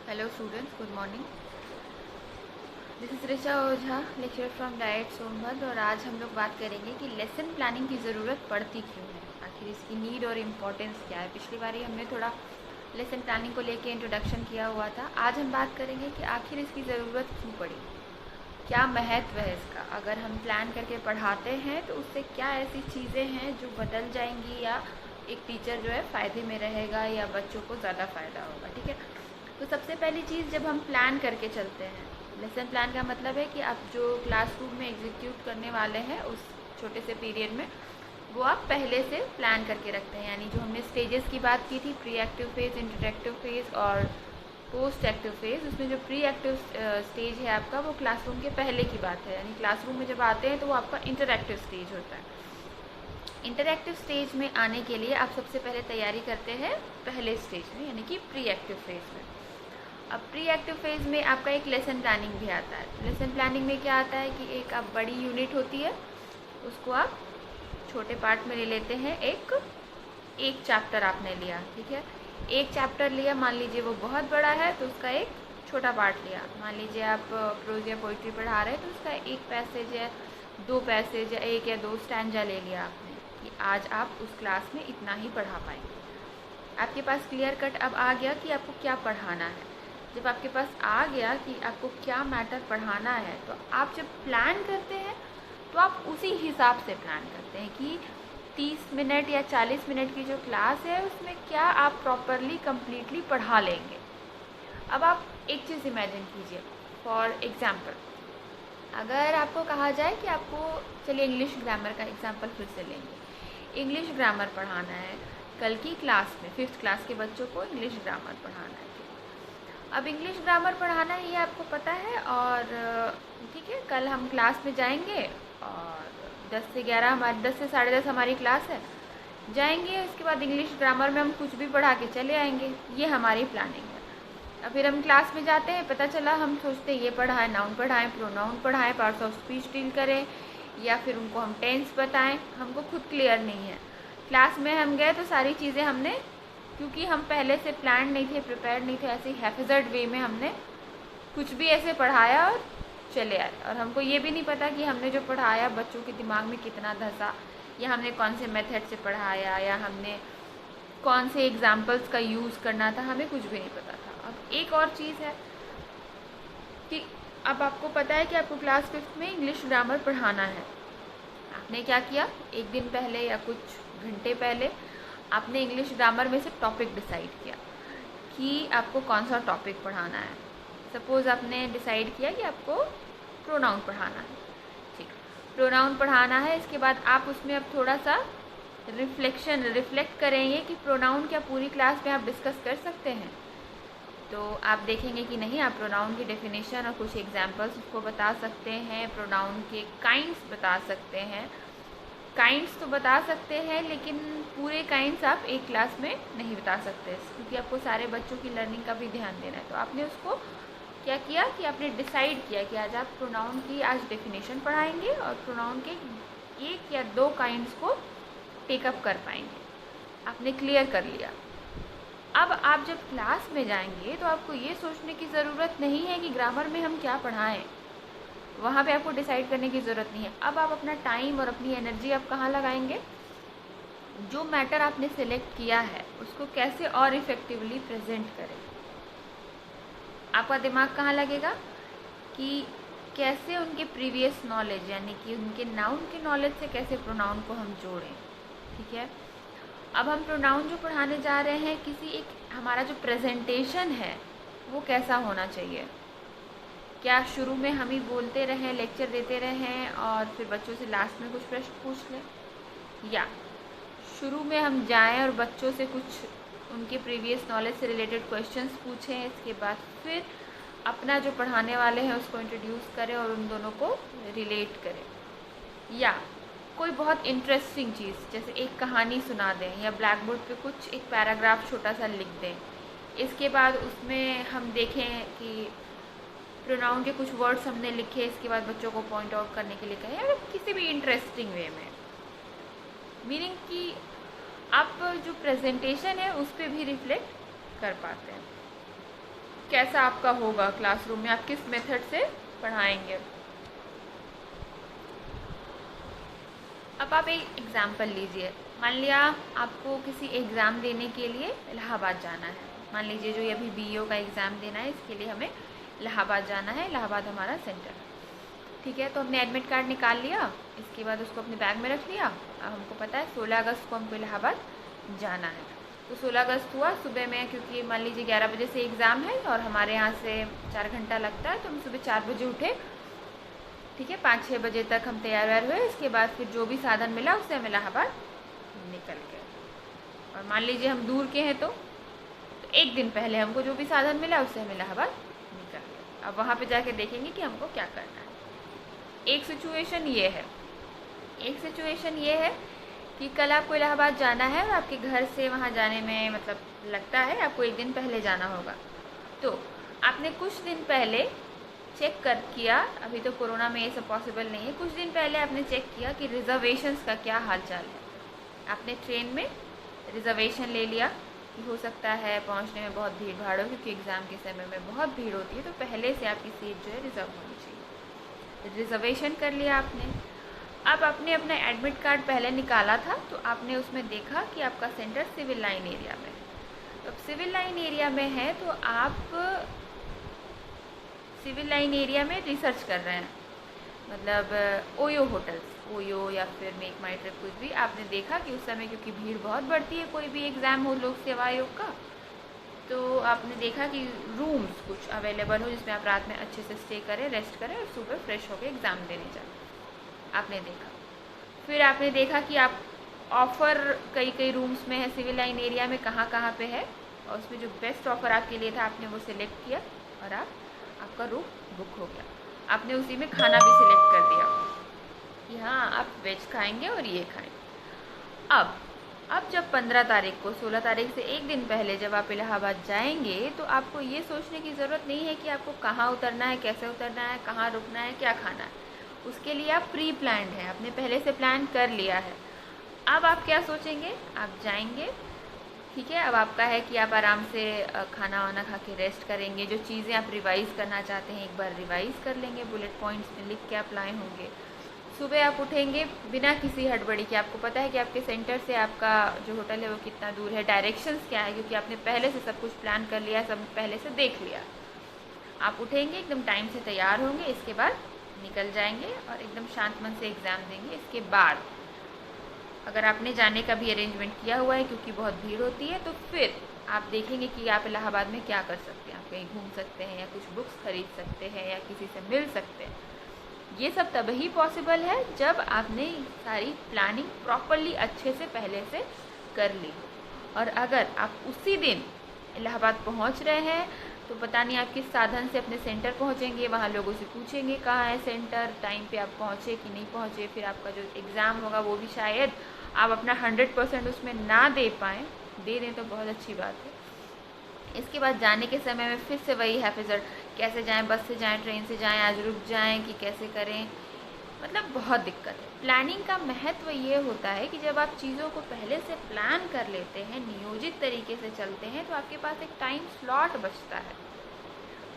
Hello students, good morning. This is Richa Ojha, lecture from diet Sonbhadra. और आज हम लोग बात करेंगे कि लेसन प्लानिंग की ज़रूरत पड़ती क्यों है, आखिर इसकी नीड और इम्पोर्टेंस क्या है। पिछली बारी हमने थोड़ा लेसन प्लानिंग को लेके इंट्रोडक्शन किया हुआ था। आज हम बात करेंगे कि आखिर इसकी ज़रूरत क्यों पड़ी, क्या महत्व है इसका। अगर हम प्लान करके पढ़ाते हैं तो उससे क्या ऐसी चीज़ें हैं जो बदल जाएंगी, या एक टीचर जो है फ़ायदे में रहेगा या बच्चों को ज़्यादा फ़ायदा होगा। ठीक है, तो सबसे पहली चीज़, जब हम प्लान करके चलते हैं, लेसन प्लान का मतलब है कि आप जो क्लासरूम में एग्जीक्यूट करने वाले हैं उस छोटे से पीरियड में, वो आप पहले से प्लान करके रखते हैं। यानी जो हमने स्टेजेस की बात की थी, pre active phase, interactive phase और पोस्ट एक्टिव फेज़, उसमें जो प्री एक्टिव स्टेज है आपका, वो क्लासरूम के पहले की बात है। यानी क्लासरूम में जब आते हैं तो वो आपका इंटरएक्टिव स्टेज होता है। इंटरएक्टिव स्टेज में आने के लिए आप सबसे पहले तैयारी करते हैं पहले स्टेज में, यानी कि प्री एक्टिव फेज़ में। अब प्री एक्टिव फेज़ में आपका एक लेसन प्लानिंग भी आता है। लेसन प्लानिंग में क्या आता है कि एक आप बड़ी यूनिट होती है, उसको आप छोटे पार्ट में ले लेते हैं। एक चैप्टर आपने लिया, ठीक है, एक चैप्टर लिया, मान लीजिए वो बहुत बड़ा है तो उसका एक छोटा पार्ट लिया। मान लीजिए आप प्रोज या पोइट्री पढ़ा रहे हैं तो उसका एक पैसेज या दो पैसेज या एक या दो स्टैंजा ले लिया आपने, कि आज आप उस क्लास में इतना ही पढ़ा पाएंगे। आपके पास क्लियर कट अब आ गया कि आपको क्या पढ़ाना है। जब आपके पास आ गया कि आपको क्या मैटर पढ़ाना है, तो आप जब प्लान करते हैं तो आप उसी हिसाब से प्लान करते हैं कि 30 मिनट या 40 मिनट की जो क्लास है उसमें क्या आप प्रॉपरली कम्प्लीटली पढ़ा लेंगे। अब आप एक चीज़ इमेजिन कीजिए, फॉर एग्ज़ाम्पल, अगर आपको कहा जाए कि आपको, चलिए इंग्लिश ग्रामर का एग्जाम्पल फिर से लेंगे, इंग्लिश ग्रामर पढ़ाना है कल की क्लास में, 5th क्लास के बच्चों को इंग्लिश ग्रामर पढ़ाना है। अब इंग्लिश ग्रामर पढ़ाना है ये आपको पता है, और ठीक है, कल हम क्लास में जाएंगे और 10 से 11 हमारी, 10 से 10:30 हमारी क्लास है, जाएंगे। उसके बाद इंग्लिश ग्रामर में हम कुछ भी पढ़ा के चले आएंगे, ये हमारी प्लानिंग है। अब फिर हम क्लास में जाते हैं, पता चला हम सोचते हैं ये पढ़ाएं, नाउन पढ़ाएं, प्रोनाउन पढ़ाएं, पार्ट्स ऑफ स्पीच डील करें, या फिर उनको हम टेंस बताएं, हमको खुद क्लियर नहीं है। क्लास में हम गए तो सारी चीज़ें हमने, क्योंकि हम पहले से प्लान नहीं थे, प्रिपेयर नहीं थे, ऐसे हैफिजर्ड वे में हमने कुछ भी ऐसे पढ़ाया और चले आए। और हमको ये भी नहीं पता कि हमने जो पढ़ाया बच्चों के दिमाग में कितना धंसा, या हमने कौन से मेथड से पढ़ाया, या हमने कौन से एग्जाम्पल्स का यूज़ करना था, हमें कुछ भी नहीं पता था। अब एक और चीज़ है कि अब आपको पता है कि आपको क्लास 5th में इंग्लिश ग्रामर पढ़ाना है। आपने क्या किया, एक दिन पहले या कुछ घंटे पहले आपने इंग्लिश ग्रामर में से टॉपिक डिसाइड किया कि आपको कौन सा टॉपिक पढ़ाना है। सपोज़ आपने डिसाइड किया कि आपको प्रोनाउन पढ़ाना है, ठीक, प्रोनाउन पढ़ाना है। इसके बाद आप उसमें अब थोड़ा सा रिफ्लेक्ट करेंगे कि प्रोनाउन क्या पूरी क्लास में आप डिस्कस कर सकते हैं। तो आप देखेंगे कि नहीं, आप प्रोनाउन की डेफिनेशन और कुछ एग्जांपल्स उसको बता सकते हैं, प्रोनाउन के काइंड्स बता सकते हैं। काइंड्स तो बता सकते हैं, लेकिन पूरे काइंड्स आप एक क्लास में नहीं बता सकते, क्योंकि आपको सारे बच्चों की लर्निंग का भी ध्यान देना है। तो आपने उसको क्या किया कि आपने डिसाइड किया कि आज आप प्रोनाउन की आज डेफिनेशन पढ़ाएंगे और प्रोनाउन के एक या दो काइंड्स को टेकअप कर पाएंगे। आपने क्लियर कर लिया। अब आप जब क्लास में जाएंगे तो आपको ये सोचने की ज़रूरत नहीं है कि ग्रामर में हम क्या पढ़ाएं, वहाँ पे आपको डिसाइड करने की ज़रूरत नहीं है। अब आप अपना टाइम और अपनी एनर्जी आप कहाँ लगाएंगे, जो मैटर आपने सेलेक्ट किया है उसको कैसे और इफ़ेक्टिवली प्रेजेंट करें। आपका दिमाग कहाँ लगेगा कि कैसे उनके प्रीवियस नॉलेज, यानी कि उनके नाउन के नॉलेज से कैसे प्रोनाउन को हम जोड़ें। ठीक है, अब हम प्रोनाउन जो पढ़ाने जा रहे हैं, किसी एक, हमारा जो प्रेजेंटेशन है वो कैसा होना चाहिए। क्या शुरू में हम ही बोलते रहें, लेक्चर देते रहें और फिर बच्चों से लास्ट में कुछ प्रश्न पूछ लें, या शुरू में हम जाएं और बच्चों से कुछ उनके प्रीवियस नॉलेज से रिलेटेड क्वेश्चंस पूछें, इसके बाद फिर अपना जो पढ़ाने वाले हैं उसको इंट्रोड्यूस करें और उन दोनों को रिलेट करें। या कोई बहुत इंटरेस्टिंग चीज़, जैसे एक कहानी सुना दें, या ब्लैक बोर्ड पे कुछ एक पैराग्राफ छोटा सा लिख दें। इसके बाद उसमें हम देखें कि प्रोनाउन के कुछ वर्ड्स हमने लिखे, इसके बाद बच्चों को पॉइंट आउट करने के लिए कहें, या किसी भी इंटरेस्टिंग वे में। मीनिंग कि आप जो प्रेजेंटेशन है उस पर भी रिफ्लेक्ट कर पाते हैं। कैसा आपका होगा क्लासरूम में, आप किस मेथड से पढ़ाएंगे। अब आप एक एग्जाम्पल लीजिए, मान लिया आपको किसी एग्ज़ाम देने के लिए इलाहाबाद जाना है। मान लीजिए जो ये अभी बीईओ का एग्ज़ाम देना है, इसके लिए हमें इलाहाबाद जाना है, इलाहाबाद हमारा सेंटर, ठीक है। तो हमने एडमिट कार्ड निकाल लिया, इसके बाद उसको अपने बैग में रख लिया। अब हमको पता है 16 अगस्त को हमको इलाहाबाद जाना है। तो 16 अगस्त हुआ सुबह में, क्योंकि मान लीजिए 11 बजे से एग्ज़ाम है और हमारे यहाँ से 4 घंटा लगता है, तो हम सुबह 4 बजे उठे, ठीक है। 5-6 बजे तक हम तैयार व्यार हुए। इसके बाद फिर जो भी साधन मिला उससे हम इलाहाबाद निकल गए। और मान लीजिए हम दूर के हैं तो एक दिन पहले हमको जो भी साधन मिला उससे हम इलाहाबाद निकल गए। अब वहाँ पे जाके देखेंगे कि हमको क्या करना है। एक सिचुएशन ये है कि कल आपको इलाहाबाद जाना है और आपके घर से वहाँ जाने में मतलब लगता है आपको एक दिन पहले जाना होगा। तो आपने कुछ दिन पहले चेक कर किया, अभी तो कोरोना में ये सब पॉसिबल नहीं है, कुछ दिन पहले आपने चेक किया कि रिजर्वेशंस का क्या हाल चाल है। आपने ट्रेन में रिजर्वेशन ले लिया कि हो सकता है पहुंचने में बहुत भीड़ भाड़ हो, क्योंकि एग्ज़ाम के समय में बहुत भीड़ होती है, तो पहले से आपकी सीट जो है रिजर्व होनी चाहिए। रिजर्वेशन कर लिया आपने। अब आपने अपना एडमिट कार्ड पहले निकाला था, तो आपने उसमें देखा कि आपका सेंटर सिविल लाइन एरिया में है। तो अब सिविल लाइन एरिया में है तो आप सिविल लाइन एरिया में रिसर्च कर रहे हैं, मतलब ओयो होटल्स, ओयो या फिर मेक माई ट्रिप, कुछ भी। आपने देखा कि उस समय क्योंकि भीड़ बहुत बढ़ती है, कोई भी एग्ज़ाम हो लोक सेवा आयोग का, तो आपने देखा कि रूम्स कुछ अवेलेबल हो जिसमें आप रात में अच्छे से स्टे करें, रेस्ट करें और सुबह फ्रेश होकर एग्ज़ाम देने जाएं। आपने देखा, फिर आपने देखा कि आप ऑफ़र कई रूम्स में है सिविल लाइन एरिया में, कहाँ पे है, और उसमें जो बेस्ट ऑफ़र आपके लिए था आपने वो सिलेक्ट किया और आपका रूम बुक हो गया। आपने उसी में खाना भी सिलेक्ट कर दिया कि हाँ आप वेज खाएंगे और ये खाएंगे। अब जब 15 तारीख को, 16 तारीख से एक दिन पहले जब आप इलाहाबाद जाएंगे, तो आपको ये सोचने की ज़रूरत नहीं है कि आपको कहाँ उतरना है, कैसे उतरना है, कहाँ रुकना है, क्या खाना है। उसके लिए आप प्री प्लान्ड हैं, आपने पहले से प्लान कर लिया है। अब आप क्या सोचेंगे, आप जाएंगे, ठीक है। अब आपका है कि आप आराम से खाना वाना खा के रेस्ट करेंगे, जो चीज़ें आप रिवाइज़ करना चाहते हैं एक बार रिवाइज़ कर लेंगे, बुलेट पॉइंट्स में लिख के आप लाए होंगे। सुबह आप उठेंगे बिना किसी हड़बड़ी के, आपको पता है कि आपके सेंटर से आपका जो होटल है वो कितना दूर है, डायरेक्शंस क्या है, क्योंकि आपने पहले से सब कुछ प्लान कर लिया, सब पहले से देख लिया। आप उठेंगे, एकदम टाइम से तैयार होंगे, इसके बाद निकल जाएंगे और एकदम शांत मन से एग्ज़ाम देंगे। इसके बाद अगर आपने जाने का भी अरेंजमेंट किया हुआ है, क्योंकि बहुत भीड़ होती है, तो फिर आप देखेंगे कि आप इलाहाबाद में क्या कर सकते हैं। आप कहीं घूम सकते हैं या कुछ बुक्स खरीद सकते हैं या किसी से मिल सकते हैं। ये सब तभी पॉसिबल है जब आपने सारी प्लानिंग प्रॉपरली अच्छे से पहले से कर ली। और अगर आप उसी दिन इलाहाबाद पहुंच रहे हैं तो पता नहीं आप किस साधन से अपने सेंटर पहुंचेंगे, वहाँ लोगों से पूछेंगे कहाँ है सेंटर, टाइम पे आप पहुँचे कि नहीं पहुँचे, फिर आपका जो एग्ज़ाम होगा वो भी शायद आप अपना 100% उसमें ना दे पाएँ, दे दें तो बहुत अच्छी बात है। इसके बाद जाने के समय में फिर से वही हैफिज़र, कैसे जाएं, बस से जाएं, ट्रेन से जाएं, आज रुक जाएं कि कैसे करें, मतलब बहुत दिक्कत है। प्लानिंग का महत्व ये होता है कि जब आप चीज़ों को पहले से प्लान कर लेते हैं, नियोजित तरीके से चलते हैं, तो आपके पास एक टाइम स्लॉट बचता है।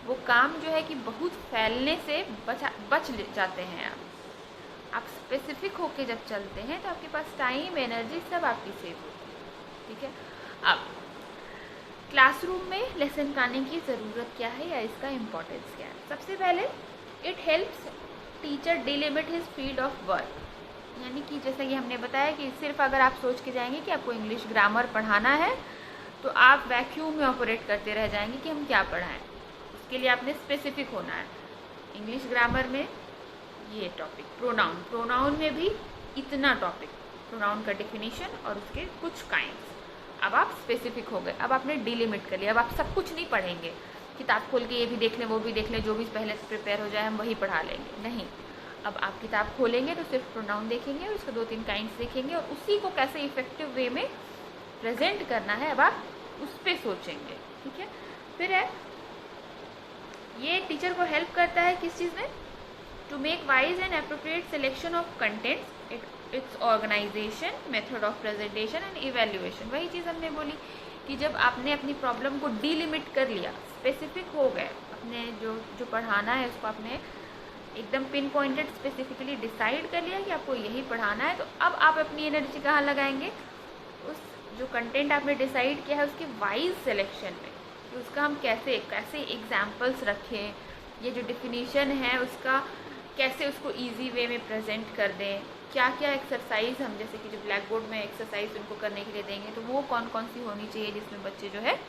वो काम जो है कि बहुत फैलने से बच जाते हैं। आप स्पेसिफिक होके जब चलते हैं तो आपके पास टाइम, एनर्जी सब आपकी सेव होती है, ठीक है। अब क्लासरूम में लेसन प्लानिंग की ज़रूरत क्या है या इसका इम्पोर्टेंस क्या है। सबसे पहले it helps teacher delimit his field of work, यानी कि जैसा कि हमने बताया कि सिर्फ अगर आप सोच के जाएंगे कि आपको इंग्लिश ग्रामर पढ़ाना है तो आप वैक्यूम में ऑपरेट करते रह जाएंगे कि हम क्या पढ़ाएं। उसके लिए आपने स्पेसिफिक होना है। इंग्लिश ग्रामर में ये टॉपिक, प्रोनाउन में भी इतना टॉपिक, प्रोनाउन का डेफिनेशन और उसके कुछ काइंड्स। अब आप स्पेसिफिक हो गए, अब आपने डिलिमिट कर लिया। अब आप सब कुछ नहीं पढ़ेंगे, किताब खोल के ये भी देख लें वो भी देख लें, जो भी पहले से प्रिपेयर हो जाए हम वही पढ़ा लेंगे, नहीं। अब आप किताब खोलेंगे तो सिर्फ प्रोनाउन देखेंगे और उसके 2-3 काइंड्स देखेंगे और उसी को कैसे इफेक्टिव वे में प्रेजेंट करना है अब आप उस पर सोचेंगे, ठीक है। फिर है ये टीचर को हेल्प करता है किस चीज़ में, to make wise and appropriate selection of contents, its organisation, method of presentation and evaluation. वही चीज़ हमने बोली कि जब आपने अपनी प्रॉब्लम को डीलिमिट कर लिया, स्पेसिफिक हो गए, अपने जो पढ़ाना है उसको आपने एकदम पिन पॉइंटेड स्पेसिफिकली डिसाइड कर लिया कि आपको यही पढ़ाना है, तो अब आप अपनी एनर्जी कहाँ लगाएंगे? उस जो कंटेंट आपने डिसाइड किया है उसके वाइज सिलेक्शन में, कि उसका हम कैसे कैसे एग्जाम्पल्स रखें, ये जो डिफिनीशन है उसका कैसे उसको इजी वे में प्रेजेंट कर दें, क्या क्या एक्सरसाइज हम जैसे कि जो ब्लैक बोर्ड में एक्सरसाइज उनको करने के लिए देंगे तो वो कौन कौन सी होनी चाहिए जिसमें बच्चे जो है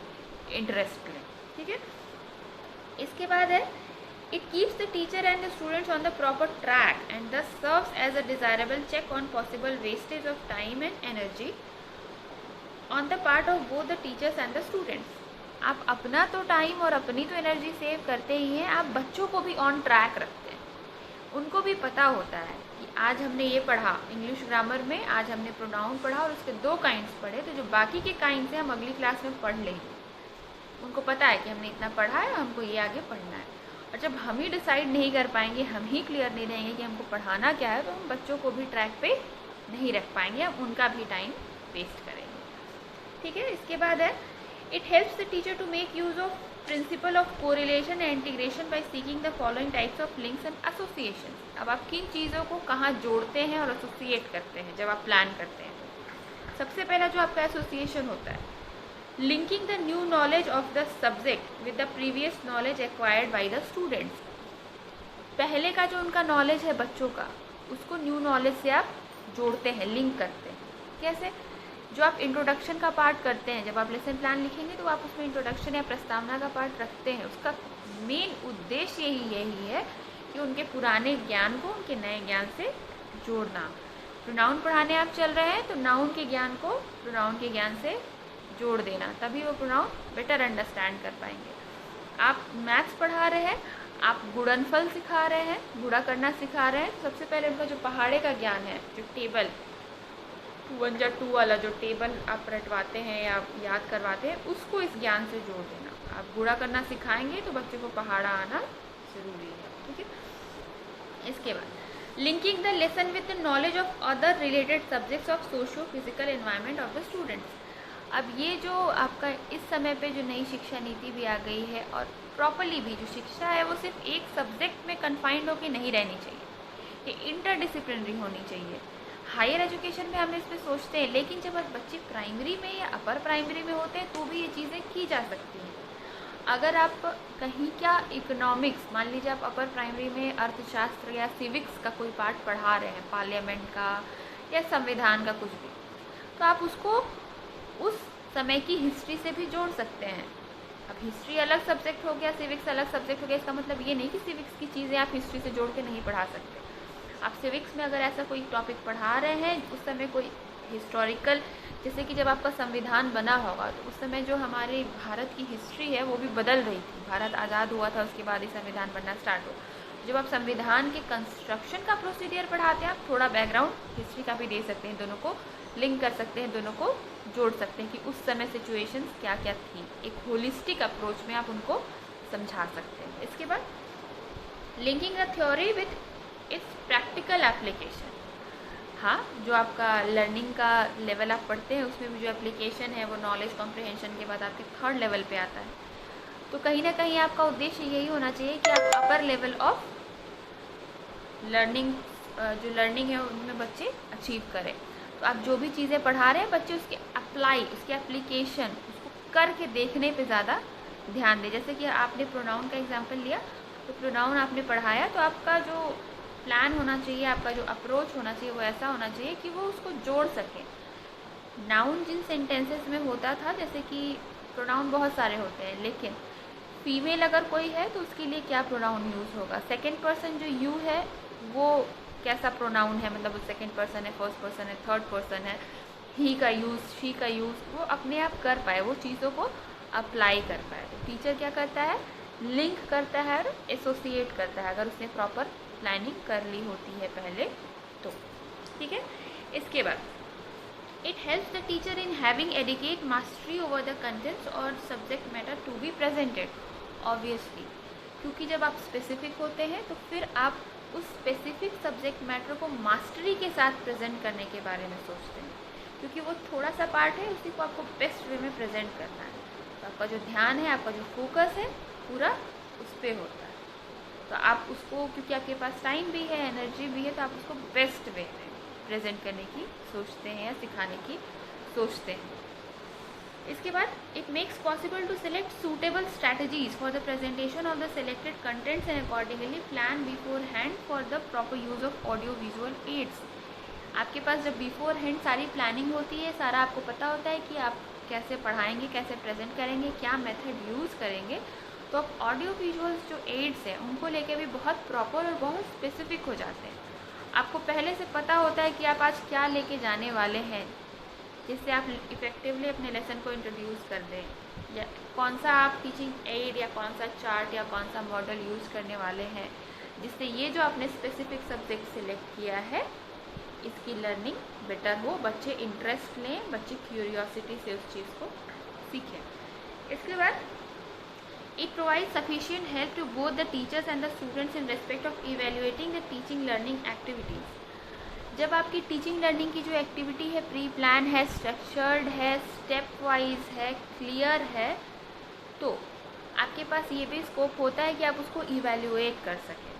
इंटरेस्ट लें। ठीक है, इसके बाद है it keeps the teacher and the students on the proper track and thus serves as a desirable check on possible wastage of time and energy on the part of both the teachers and the students. आप अपना तो time और अपनी तो energy save करते ही हैं, आप बच्चों को भी ऑन ट्रैक रखते हैं। उनको भी पता होता है कि आज हमने ये पढ़ा इंग्लिश ग्रामर में, आज हमने प्रोनाउन पढ़ा और उसके 2 काइंड्स पढ़े, तो जो बाकी के काइंड्स हैं हम अगली क्लास में पढ़ लेंगे। उनको पता है कि हमने इतना पढ़ा है, हमको ये आगे पढ़ना है। और जब हम ही डिसाइड नहीं कर पाएंगे, हम ही क्लियर नहीं रहेंगे कि हमको पढ़ाना क्या है, तो हम बच्चों को भी ट्रैक पे नहीं रख पाएंगे, हम उनका भी टाइम वेस्ट करेंगे। ठीक है, इसके बाद है it helps the teacher to make use of principle of correlation and integration by seeking the following types of links and association. अब आप किन चीज़ों को कहाँ जोड़ते हैं और एसोसिएट करते हैं जब आप प्लान करते हैं? सबसे पहला जो आपका एसोसिएशन होता है, linking the new knowledge of the subject with the previous knowledge acquired by the students. पहले का जो उनका नॉलेज है बच्चों का, उसको न्यू नॉलेज से आप जोड़ते हैं, लिंक करते हैं। कैसे? जो आप इंट्रोडक्शन का पार्ट करते हैं, जब आप लेसन प्लान लिखेंगे तो आप उसमें इंट्रोडक्शन या प्रस्तावना का पार्ट रखते हैं। उसका मेन उद्देश्य यही है कि उनके पुराने ज्ञान को उनके नए ज्ञान से जोड़ना। प्रोनाउन पढ़ाने आप चल रहे हैं तो नाउन के ज्ञान को प्रोनाउन के ज्ञान से जोड़ देना, तभी वो प्रोनाउन बेटर अंडरस्टैंड कर पाएंगे। आप मैथ्स पढ़ा रहे हैं, आप गुणनफल सिखा रहे हैं, गुणा करना सिखा रहे हैं, तो सबसे पहले उनका जो पहाड़े का ज्ञान है, जो टेबल 1 या 2 वाला जो टेबल आप रटवाते हैं या याद करवाते हैं, उसको इस ज्ञान से जोड़ देना। आप गुणा करना सिखाएंगे तो बच्चे को पहाड़ा आना ज़रूरी है। ठीक है, इसके बाद linking the lesson with the knowledge of other related subjects of socio physical environment of the students. अब ये जो आपका इस समय पे जो नई शिक्षा नीति भी आ गई है और प्रॉपरली भी जो शिक्षा है वो सिर्फ एक सब्जेक्ट में कन्फाइंड होकर नहीं रहनी चाहिए, ये इंटरडिसिप्लिनरी होनी चाहिए। हायर एजुकेशन में हम इस पर सोचते हैं, लेकिन जब बच्चे प्राइमरी में या अपर प्राइमरी में होते हैं तो भी ये चीज़ें की जा सकती हैं। अगर आप कहीं क्या इकोनॉमिक्स, मान लीजिए आप अपर प्राइमरी में अर्थशास्त्र या सिविक्स का कोई पार्ट पढ़ा रहे हैं, पार्लियामेंट का या संविधान का कुछ भी, तो आप उसको उस समय की हिस्ट्री से भी जोड़ सकते हैं। अब हिस्ट्री अलग सब्जेक्ट हो गया, सिविक्स अलग सब्जेक्ट हो गया, इसका मतलब ये नहीं कि सिविक्स की चीज़ें आप हिस्ट्री से जोड़ के नहीं पढ़ा सकते। आप सिविक्स में अगर ऐसा कोई टॉपिक पढ़ा रहे हैं, उस समय कोई हिस्टोरिकल, जैसे कि जब आपका संविधान बना होगा तो उस समय जो हमारे भारत की हिस्ट्री है वो भी बदल रही थी। भारत आज़ाद हुआ था, उसके बाद ही संविधान बनना स्टार्ट हो। जब आप संविधान के कंस्ट्रक्शन का प्रोसीडियर पढ़ाते हैं, आप थोड़ा बैकग्राउंड हिस्ट्री का भी दे सकते हैं, दोनों को लिंक कर सकते हैं, दोनों को जोड़ सकते हैं कि उस समय सिचुएशंस क्या क्या थी। एक होलिस्टिक अप्रोच में आप उनको समझा सकते हैं। इसके बाद linking the theory with its practical application. हाँ, जो आपका लर्निंग का लेवल आप पढ़ते हैं उसमें भी जो एप्लीकेशन है वो नॉलेज कॉम्प्रिहेंशन के बाद आपके 3rd लेवल पे आता है। तो कहीं ना कहीं आपका उद्देश्य यही होना चाहिए कि आप अपर लेवल ऑफ लर्निंग, जो लर्निंग है उनमें बच्चे अचीव करें। तो आप जो भी चीज़ें पढ़ा रहे हैं बच्चे उसके अप्लाई, उसके एप्लीकेशन, उसको करके देखने पे ज़्यादा ध्यान दें। जैसे कि आपने प्रोनाउन का एग्जांपल लिया, तो प्रोनाउन आपने पढ़ाया तो आपका जो प्लान होना चाहिए, आपका जो अप्रोच होना चाहिए वो ऐसा होना चाहिए कि वो उसको जोड़ सके। नाउन जिन सेंटेंसेस में होता था, जैसे कि प्रोनाउन बहुत सारे होते हैं, लेकिन फीमेल अगर कोई है तो उसके लिए क्या प्रोनाउन यूज़ होगा, सेकेंड पर्सन जो यू है वो कैसा प्रोनाउन है, मतलब वो सेकेंड पर्सन है, फर्स्ट पर्सन है, थर्ड पर्सन है, ही का यूज़, शी का यूज़, वो अपने आप कर पाए, वो चीज़ों को अप्लाई कर पाए। तो टीचर क्या करता है, लिंक करता है और एसोसिएट करता है, अगर उसने प्रॉपर प्लानिंग कर ली होती है पहले तो। ठीक है, इसके बाद it helps the teacher in having adequate mastery over the contents और subject matter to be presented. Obviously, क्योंकि जब आप स्पेसिफिक होते हैं तो फिर आप उस स्पेसिफिक सब्जेक्ट मैटर को मास्टरी के साथ प्रेजेंट करने के बारे में सोचते हैं। क्योंकि वो थोड़ा सा पार्ट है, उसी को आपको बेस्ट वे में प्रेजेंट करना है। तो आपका जो ध्यान है, आपका जो फोकस है, पूरा उस पर होता है। तो आप उसको, क्योंकि आपके पास टाइम भी है, एनर्जी भी है, तो आप उसको बेस्ट वे में प्रेजेंट करने की सोचते हैं या सिखाने की सोचते हैं। इसके बाद it makes possible to select suitable strategies for the presentation of the selected contents and accordingly plan beforehand for the proper use of audio visual aids. आपके पास जब बिफोर हैंड सारी प्लानिंग होती है, सारा आपको पता होता है कि आप कैसे पढ़ाएंगे, कैसे प्रेजेंट करेंगे, क्या मेथड यूज़ करेंगे, तो आप ऑडियो विजुअल्स जो एड्स हैं उनको लेके भी बहुत प्रॉपर और बहुत स्पेसिफिक हो जाते हैं। आपको पहले से पता होता है कि आप आज क्या लेके जाने वाले हैं, जिससे आप इफ़ेक्टिवली अपने लेसन को इंट्रोड्यूस कर दें, या कौन सा आप टीचिंग एड या कौन सा चार्ट या कौन सा मॉडल यूज़ करने वाले हैं, जिससे ये जो आपने स्पेसिफिक सब्जेक्ट सिलेक्ट किया है इसकी लर्निंग बेटर हो, बच्चे इंटरेस्ट लें, बच्चे क्यूरियोसिटी से उस चीज़ को सीखें। इसके बाद it provide sufficient help to both the teachers and the students in respect of evaluating the teaching learning activities. जब आपकी टीचिंग लर्निंग की जो एक्टिविटी है प्री प्लान है, स्ट्रक्चर्ड है, स्टेप वाइज है, क्लियर है, तो आपके पास ये भी स्कोप होता है कि आप उसको इवेल्युएट कर सकें,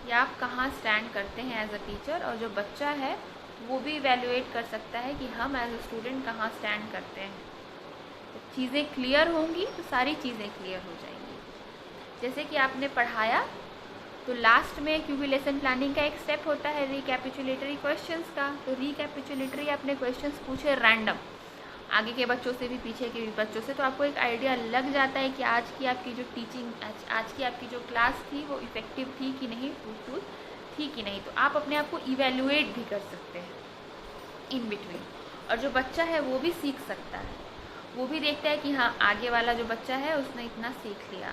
या आप कहाँ स्टैंड करते हैं एज अ टीचर, और जो बच्चा है वो भी इवेल्युएट कर सकता है कि हम एज अ स्टूडेंट कहाँ स्टैंड करते हैं। तो चीज़ें क्लियर होंगी तो सारी चीज़ें क्लियर हो जाएंगी। जैसे कि आपने पढ़ाया तो लास्ट में, क्योंकि लेसन प्लानिंग का एक स्टेप होता है रिकैपिचुलेटरी क्वेश्चंस का, तो रिकैपिचुलेटरी आपने क्वेश्चंस पूछे रैंडम, आगे के बच्चों से भी पीछे के भी बच्चों से, तो आपको एक आइडिया लग जाता है कि आज की आपकी जो टीचिंग, आज की आपकी जो क्लास थी वो इफ़ेक्टिव थी कि नहीं, फ्रूटफुल थी कि नहीं। तो आप अपने आप को इवेल्युएट भी कर सकते हैं इन बिटवीन, और जो बच्चा है वो भी सीख सकता है, वो भी देखता है कि हाँ आगे वाला जो बच्चा है उसने इतना सीख लिया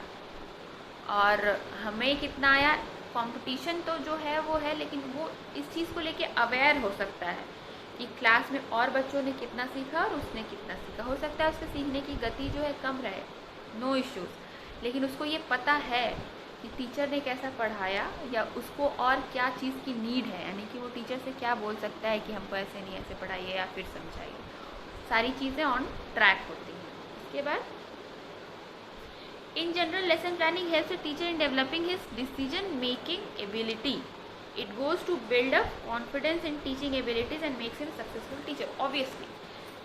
और हमें कितना आया। कंपटीशन तो जो है वो है, लेकिन वो इस चीज़ को लेके अवेयर हो सकता है कि क्लास में और बच्चों ने कितना सीखा और उसने कितना सीखा। हो सकता है उसके सीखने की गति जो है कम रहे, नो इश्यूज़, लेकिन उसको ये पता है कि टीचर ने कैसा पढ़ाया, या उसको और क्या चीज़ की नीड है, यानी कि वो टीचर से क्या बोल सकता है कि हमको ऐसे नहीं ऐसे पढ़ाइए या फिर समझाइए। सारी चीज़ें ऑन ट्रैक होती हैं। इसके बाद in general lesson planning helps a teacher in developing his decision making ability. It goes to build up confidence in teaching abilities and makes him a successful teacher. Obviously,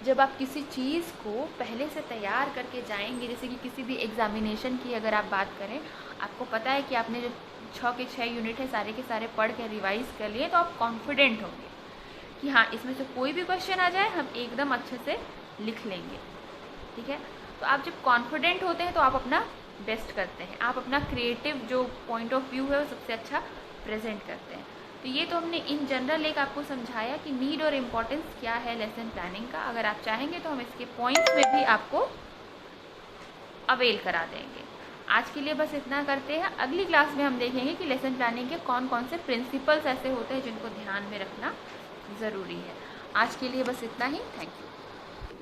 जब आप किसी चीज़ को पहले से तैयार करके जाएंगे, जैसे कि किसी भी एग्जामिनेशन की अगर आप बात करें, आपको पता है कि आपने जो 6 के 6 यूनिट है सारे के सारे पढ़ के रिवाइज कर लिए, तो आप कॉन्फिडेंट होंगे कि हाँ इसमें से कोई भी क्वेश्चन आ जाए हम एकदम अच्छे से लिख लेंगे। ठीक है, तो आप जब कॉन्फिडेंट होते हैं तो आप अपना बेस्ट करते हैं, आप अपना क्रिएटिव जो पॉइंट ऑफ व्यू है वो सबसे अच्छा प्रेजेंट करते हैं। तो ये तो हमने इन जनरल एक आपको समझाया कि नीड और इम्पोर्टेंस क्या है लेसन प्लानिंग का। अगर आप चाहेंगे तो हम इसके पॉइंट्स में भी आपको अवेल करा देंगे। आज के लिए बस इतना करते हैं। अगली क्लास में हम देखेंगे कि लेसन प्लानिंग के कौन कौन से प्रिंसिपल्स ऐसे होते हैं जिनको ध्यान में रखना ज़रूरी है। आज के लिए बस इतना ही। Thank you.